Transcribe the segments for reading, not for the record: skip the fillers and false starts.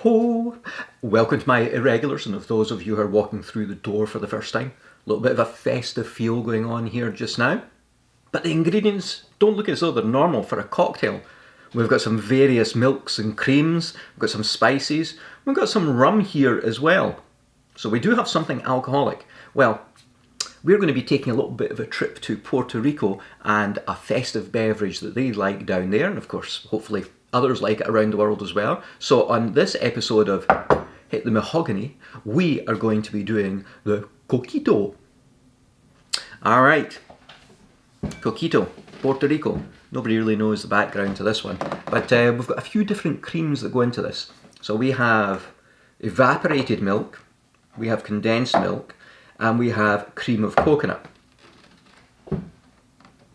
ho! Welcome to my irregulars, and of those of you who are walking through the door for the first time, a little bit of a festive feel going on here just now. But the ingredients don't look as though they're normal for a cocktail. We've got some various milks and creams, we've got some spices, we've got some rum here as well. So we do have something alcoholic. Well, we're going to be taking a little bit of a trip to Puerto Rico and a festive beverage that they like down there, and of course, hopefully others like it around the world as well. So on this episode of Hit the Mahogany, we are going to be doing the Coquito. Alright, Coquito, Puerto Rico. Nobody really knows the background to this one, but we've got a few different creams that go into this. So we have evaporated milk, we have condensed milk, and we have cream of coconut.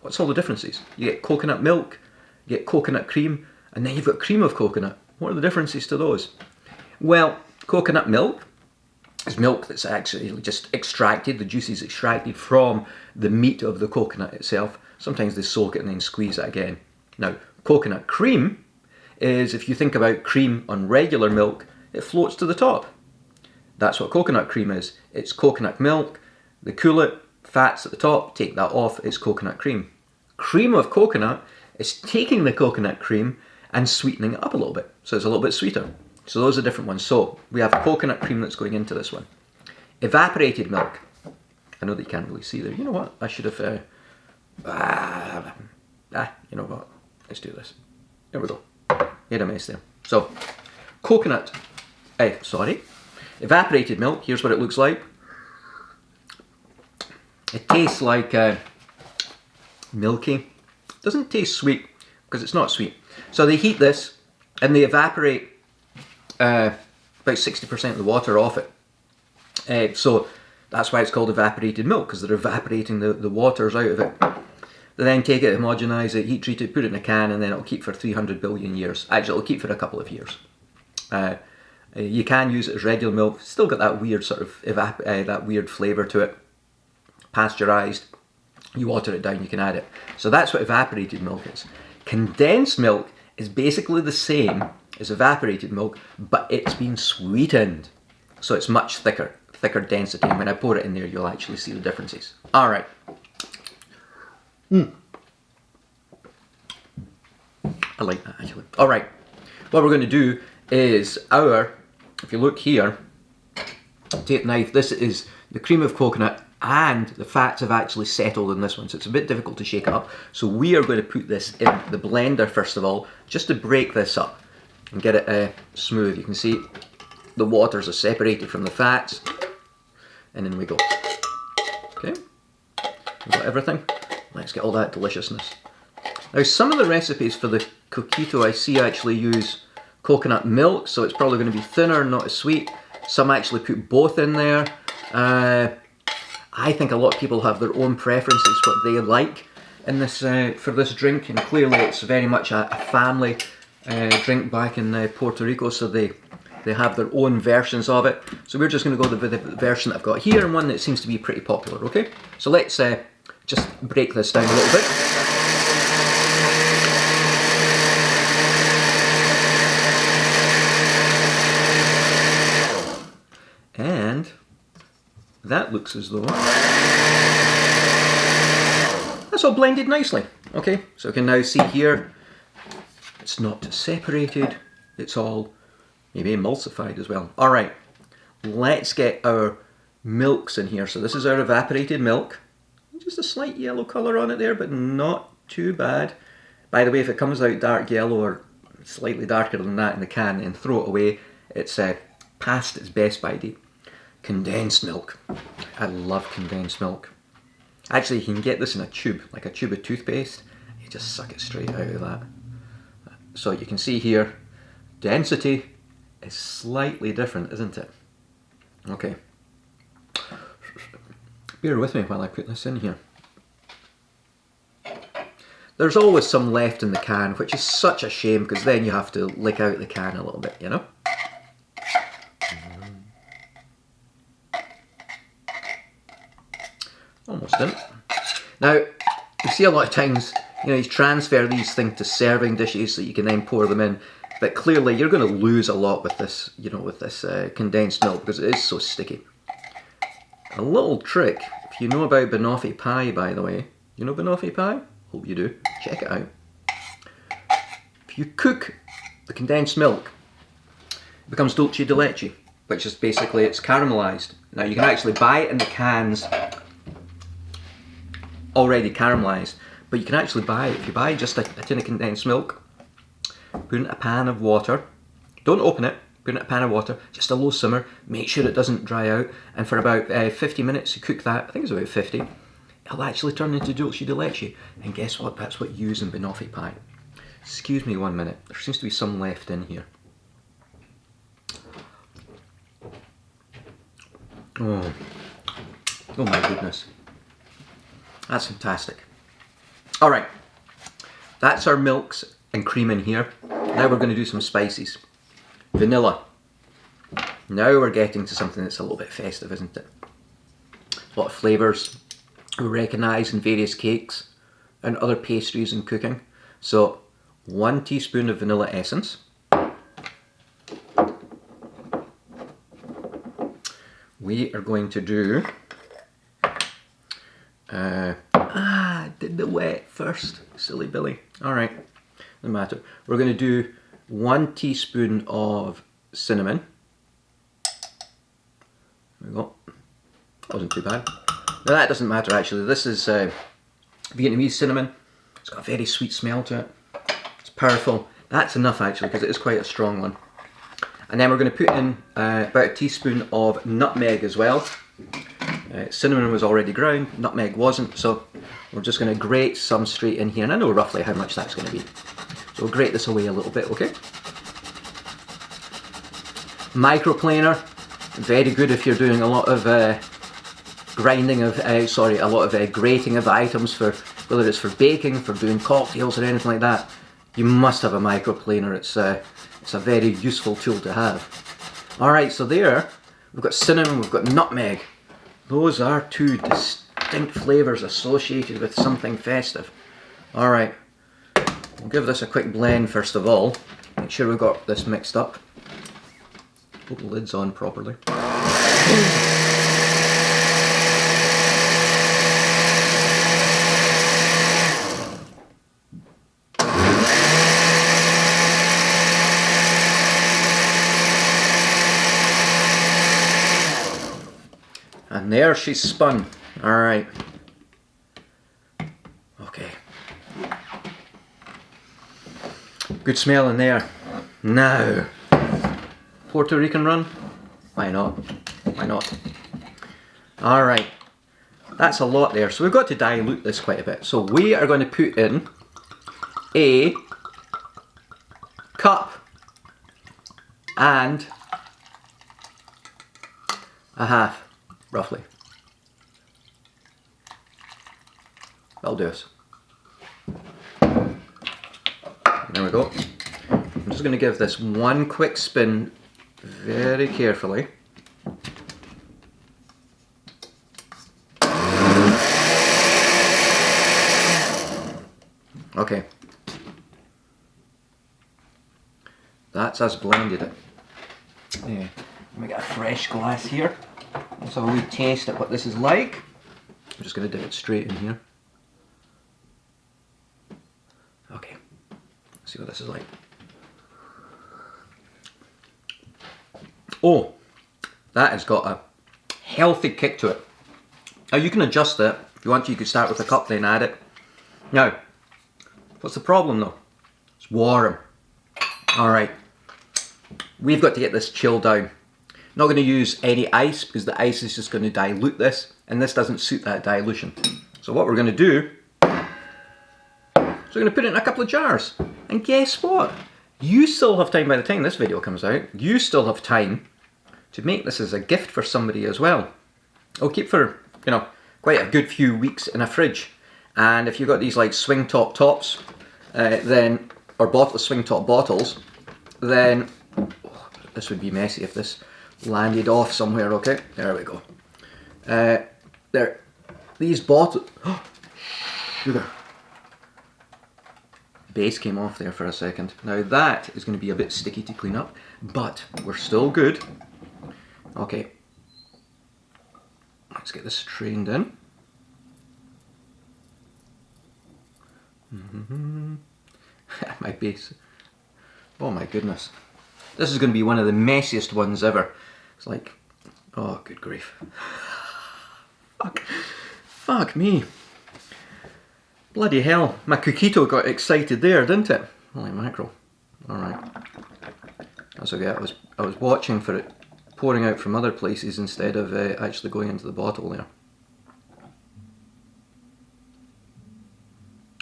What's all the differences? You get coconut milk, you get coconut cream, and then you've got cream of coconut. What are the differences to those? Well, coconut milk is milk that's actually just extracted, the juice is extracted from the meat of the coconut itself. Sometimes they soak it and then squeeze it again. Now, coconut cream is, if you think about cream on regular milk, it floats to the top. That's what coconut cream is. It's coconut milk, they cool it, fats at the top, take that off, it's coconut cream. Cream of coconut is taking the coconut cream and sweetening it up a little bit, so it's a little bit sweeter. So those are different ones. So we have coconut cream that's going into this one. Evaporated milk. I know that you can't really see there. You know what? I should have... you know what? Let's do this. There we go. Made a mess there. So, evaporated milk. Here's what it looks like. It tastes like milky. Doesn't taste sweet because it's not sweet. So they heat this and they evaporate about 60% of the water off it. So that's why it's called evaporated milk, because they're evaporating the waters out of it. They then take it, homogenise it, heat treat it, put it in a can, and then it'll keep for 300 billion years. Actually, it'll keep for a couple of years. You can use it as regular milk. Still got that weird sort of that weird flavour to it. Pasteurised. You water it down, you can add it. So that's what evaporated milk is. Condensed milk is basically the same as evaporated milk, but it's been sweetened. So it's much thicker density. And when I pour it in there, you'll actually see the differences. All right. I like that actually. All right. What we're going to do is if you look here, take a knife, this is the cream of coconut, and the fats have actually settled in this one, so it's a bit difficult to shake up. So we are going to put this in the blender first of all, just to break this up and get it smooth. You can see the waters are separated from the fats, and in we go. Okay, we've got everything. Let's get all that deliciousness. Now, some of the recipes for the Coquito I see actually use coconut milk, so it's probably going to be thinner, not as sweet. Some actually put both in there. I think a lot of people have their own preferences, what they like in this for this drink, and clearly it's very much a family drink back in Puerto Rico, so they have their own versions of it. So we're just going to go with the version that I've got here, and one that seems to be pretty popular, okay? So let's just break this down a little bit. And that looks as though that's all blended nicely. Okay, so we can now see here it's not separated, it's all maybe emulsified as well. All right, let's get our milks in here. So this is our evaporated milk. Just a slight yellow colour on it there, but not too bad. By the way, if it comes out dark yellow or slightly darker than that in the can, then throw it away. It's past its best by date. Condensed milk. I love condensed milk. Actually, you can get this in a tube, like a tube of toothpaste. You just suck it straight out of that. So you can see here, density is slightly different, isn't it? Okay. Bear with me while I put this in here. There's always some left in the can, which is such a shame, because then you have to lick out the can a little bit, you know? Almost done. Now, you see a lot of times, you transfer these things to serving dishes so you can then pour them in. But clearly you're going to lose a lot with this, you know, with this condensed milk because it is so sticky. A little trick, if you know about banoffee pie, by the way. You know banoffee pie? Hope you do. Check it out. If you cook the condensed milk, it becomes dulce de leche, which is basically it's caramelized. Now you can actually buy it in the cans already caramelized, but you can actually buy it, if you buy just a tin of condensed milk, put it in a pan of water, don't open it, put it in a pan of water, just a low simmer, make sure it doesn't dry out, and for about 50 minutes you cook that, I think it's about 50, it'll actually turn into dulce de leche, and guess what, that's what you use in banoffee pie. Excuse me 1 minute, there seems to be some left in here. Oh my goodness. That's fantastic. Alright, that's our milks and cream in here. Now we're going to do some spices. Vanilla. Now we're getting to something that's a little bit festive, isn't it? A lot of flavours we recognise in various cakes and other pastries and cooking. So, 1 teaspoon of vanilla essence. We are going to do... did the wet first. Silly Billy. Alright, no matter. We're going to do 1 teaspoon of cinnamon. There we go. That wasn't too bad. Now that doesn't matter actually. This is Vietnamese cinnamon. It's got a very sweet smell to it. It's powerful. That's enough actually because it is quite a strong one. And then we're going to put in about a teaspoon of nutmeg as well. Cinnamon was already ground, nutmeg wasn't, so we're just going to grate some straight in here. And I know roughly how much that's going to be. So we'll grate this away a little bit, okay? Microplaner, very good if you're doing a lot of grinding of, a lot of grating of items for, whether it's for baking, for doing cocktails or anything like that. You must have a microplaner, it's a very useful tool to have. Alright, so there, we've got cinnamon, we've got nutmeg. Those are 2 distinct flavours associated with something festive. Alright, we'll give this a quick blend first of all. Make sure we've got this mixed up. Hope the lid's on properly. And there she's spun. Alright. Okay. Good smell in there. Now, Puerto Rican run? Why not? Why not? Alright. That's a lot there. So we've got to dilute this quite a bit. So we are going to put in a cup and a half. Roughly. That'll do us. There we go. I'm just going to give this 1 quick spin very carefully. Okay. That's us blended it. Yeah. Let me get a fresh glass here. Let's have a wee taste at what this is like. I'm just going to dip it straight in here. Okay, let's see what this is like. Oh, that has got a healthy kick to it. Now you can adjust it. If you want to, you could start with a cup then add it. Now, what's the problem though? It's warm. Alright, we've got to get this chilled down. Not going to use any ice because the ice is just going to dilute this and this doesn't suit that dilution. So what we're going to do is we're going to put it in a couple of jars. And guess what? You still have time by the time this video comes out. You still have time to make this as a gift for somebody as well. It'll keep for, you know, quite a good few weeks in a fridge. And if you've got these like swing top tops, or swing top bottles, then this would be messy if this landed off somewhere. Okay, there we go. These bottles, sugar. base came off there for a second. Now that is going to be a bit sticky to clean up, but we're still good. Okay, let's get this strained in. My base. Oh my goodness. This is going to be one of the messiest ones ever. It's like, oh good grief. Fuck me. Bloody hell. My Coquito got excited there, didn't it? Holy mackerel. Alright. That's okay. I was watching for it pouring out from other places instead of actually going into the bottle there.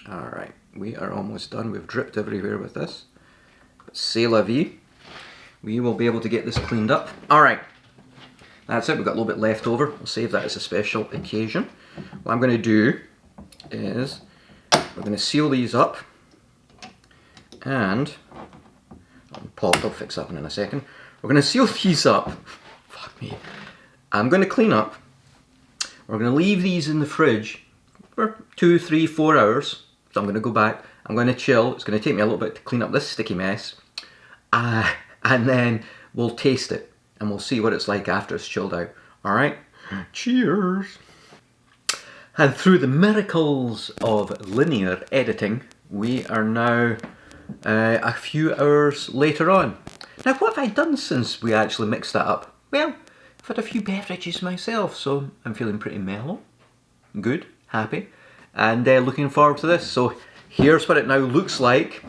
Alright. We are almost done. We've dripped everywhere with this. But c'est la vie. We will be able to get this cleaned up. Alright. That's it. We've got a little bit left over. We'll save that as a special occasion. What I'm going to do is we're going to seal these up. And I'll fix that one in a second. We're going to seal these up. Fuck me. I'm going to clean up. We're going to leave these in the fridge for 2, 3, 4 hours. So I'm going to go back. I'm going to chill. It's going to take me a little bit to clean up this sticky mess. And then we'll taste it. And we'll see what it's like after it's chilled out. Alright? Cheers! And through the miracles of linear editing, we are now a few hours later on. Now what have I done since we actually mixed that up? Well, I've had a few beverages myself, so I'm feeling pretty mellow, good, happy, and looking forward to this. So here's what it now looks like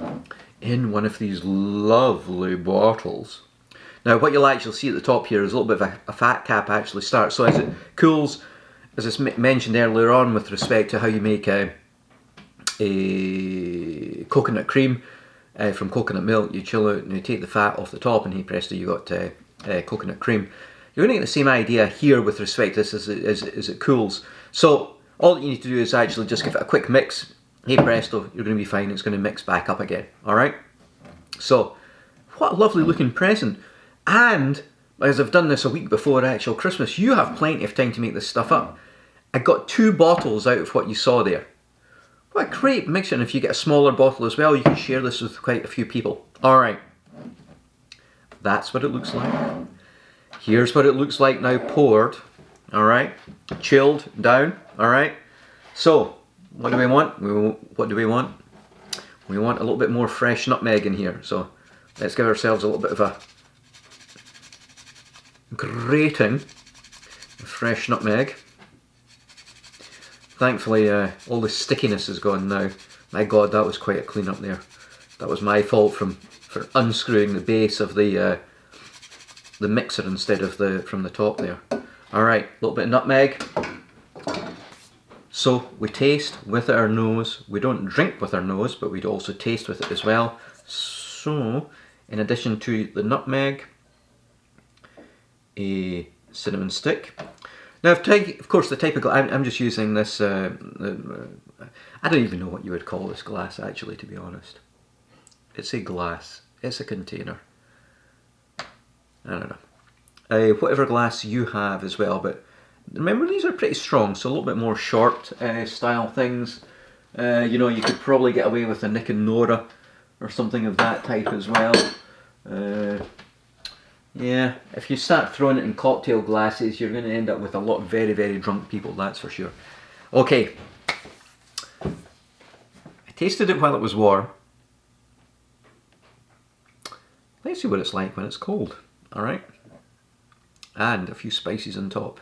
in one of these lovely bottles. Now what you'll actually see at the top here is a little bit of a fat cap actually starts. So as it cools, as I mentioned earlier on with respect to how you make a coconut cream from coconut milk, you chill out and you take the fat off the top and hey presto, you got coconut cream. You're going to get the same idea here with respect to this as it cools. So all that you need to do is actually just give it a quick mix. Hey presto, you're going to be fine. It's going to mix back up again. Alright? So, what a lovely looking present. And, as I've done this a week before actual Christmas, you have plenty of time to make this stuff up. I got 2 bottles out of what you saw there. What a great mixture, and if you get a smaller bottle as well, you can share this with quite a few people. Alright. That's what it looks like. Here's what it looks like now poured. Alright. Chilled down. Alright. So, what do we want? What do we want? We want a little bit more fresh nutmeg in here. So, let's give ourselves a little bit of a grating of fresh nutmeg. Thankfully all the stickiness is gone now. My god, that was quite a clean up there. That was my fault for unscrewing the base of the mixer instead of from the top there. Alright, a little bit of nutmeg. So we taste with our nose. We don't drink with our nose, but we'd also taste with it as well. So in addition to the nutmeg, a cinnamon stick. Now, of course, the type of glass, I'm just using this, I don't even know what you would call this glass, actually, to be honest. It's a glass. It's a container. I don't know. Whatever glass you have as well, but remember, these are pretty strong, so a little bit more short style things. You know, you could probably get away with a Nick and Nora or something of that type as well. Yeah, if you start throwing it in cocktail glasses, you're going to end up with a lot of very, very drunk people, that's for sure. Okay. I tasted it while it was warm. Let's see what it's like when it's cold. Alright. And a few spices on top.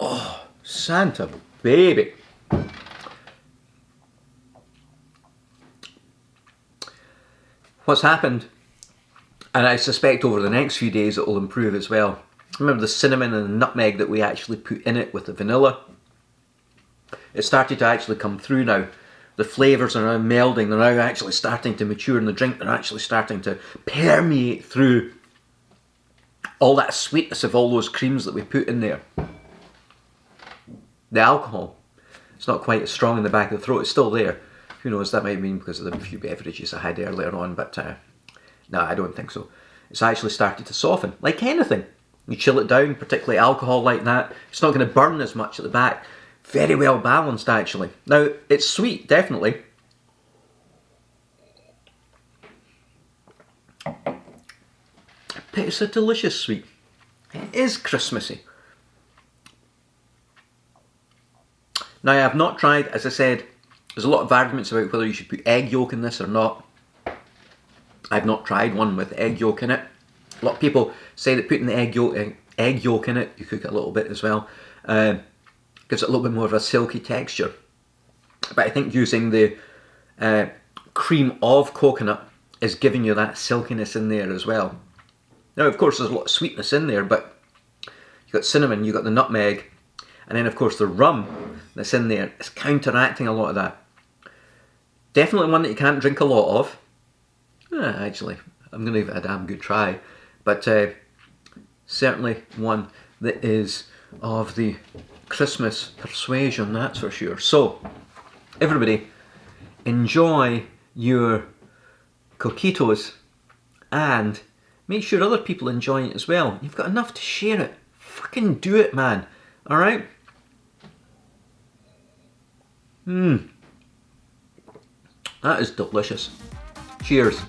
Oh, Santa baby. What's happened, and I suspect over the next few days it will improve as well. Remember the cinnamon and the nutmeg that we actually put in it with the vanilla? It started to actually come through now. The flavours are now melding, they're now actually starting to mature in the drink, they're actually starting to permeate through all that sweetness of all those creams that we put in there. The alcohol, it's not quite as strong in the back of the throat, it's still there. Who knows, that might mean because of the few beverages I had earlier on, but no, I don't think so. It's actually started to soften, like anything. You chill it down, particularly alcohol like that. It's not going to burn as much at the back. Very well balanced, actually. Now, it's sweet, definitely. But it's a delicious sweet. It is Christmassy. Now, I have not tried, as I said, there's a lot of arguments about whether you should put egg yolk in this or not. I've not tried one with egg yolk in it. A lot of people say that putting the egg yolk in it, you cook it a little bit as well, gives it a little bit more of a silky texture. But I think using the cream of coconut is giving you that silkiness in there as well. Now, of course, there's a lot of sweetness in there, but you've got cinnamon, you've got the nutmeg, and then, of course, the rum that's in there is counteracting a lot of that. Definitely one that you can't drink a lot of. Actually, I'm going to give it a damn good try. But certainly one that is of the Christmas persuasion, that's for sure. So, everybody, enjoy your Coquitos and make sure other people enjoy it as well. You've got enough to share it. Fucking do it, man. Alright? That is delicious. Cheers.